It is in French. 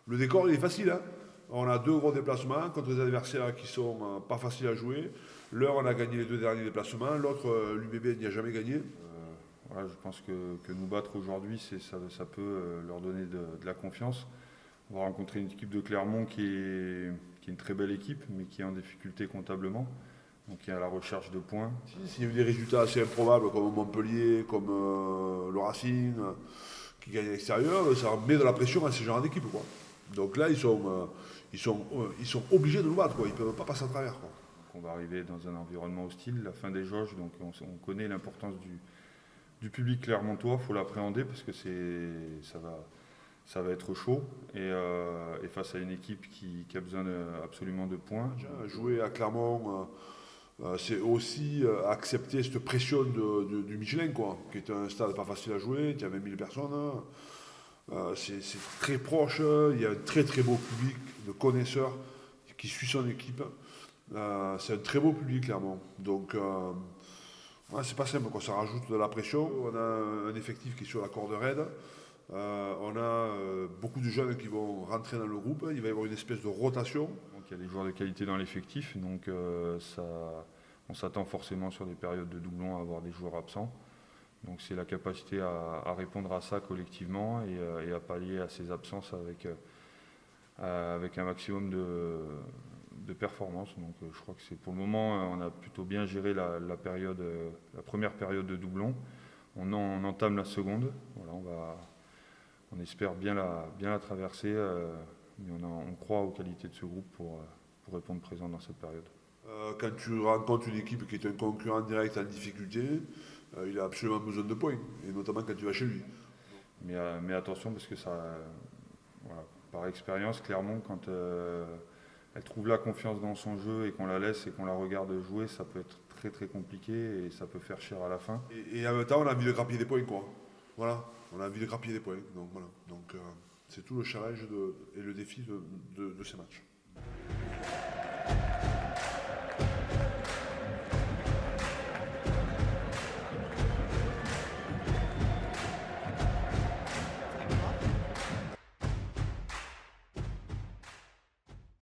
Le décor, il est facile. Hein. On a 2 gros déplacements contre des adversaires qui sont pas faciles à jouer. L'heure, on a gagné les 2 derniers déplacements. L'autre, l'UBB n'y a jamais gagné. Voilà, je pense que nous battre aujourd'hui, ça peut leur donner de la confiance. On va rencontrer une équipe de Clermont qui est une très belle équipe, mais qui est en difficulté comptablement. Donc qui est à la recherche de points. S'il y a eu des résultats assez improbables comme Montpellier, comme le Racing, qui gagnent à l'extérieur, ça met de la pression à ces genres d'équipes. Quoi. Donc là, ils sont obligés de nous battre. Quoi. Ils ne peuvent pas passer à travers. Quoi. Donc on va arriver dans un environnement hostile, la fin des jauges, donc on connaît l'importance du public clermontois, il faut l'appréhender parce que ça va être chaud et face à une équipe qui a besoin absolument de points. Jouer à Clermont, c'est aussi accepter cette pression du Michelin, quoi, qui est un stade pas facile à jouer, il y a 20 000 personnes. C'est très proche, il y a un très très beau public de connaisseurs qui suit son équipe. C'est un très beau public, clairement. Donc, ouais, c'est pas simple, quoi. Ça rajoute de la pression. On a un effectif qui est sur la corde raide. On a beaucoup de jeunes qui vont rentrer dans le groupe. Il va y avoir une espèce de rotation. Donc, il y a des joueurs de qualité dans l'effectif, donc on s'attend forcément sur des périodes de doublons à avoir des joueurs absents. Donc c'est la capacité à répondre à ça collectivement et à pallier à ces absences avec un maximum de performance. Donc je crois que c'est pour le moment, on a plutôt bien géré la première période de doublon. On entame la seconde. Voilà, on espère bien la traverser, mais on croit aux qualités de ce groupe pour répondre présent dans cette période. Quand tu rencontres une équipe qui est un concurrent direct en difficulté, il a absolument besoin de points, et notamment quand tu vas chez lui. Mais attention, parce que voilà, par expérience, clairement, quand elle trouve la confiance dans son jeu et qu'on la laisse et qu'on la regarde jouer, ça peut être très très compliqué et ça peut faire cher à la fin. Et en même temps, on a envie de grappiller des points, quoi. Voilà, on a envie de grappiller des points. Donc voilà. Donc c'est tout le challenge et le défi de ces matchs.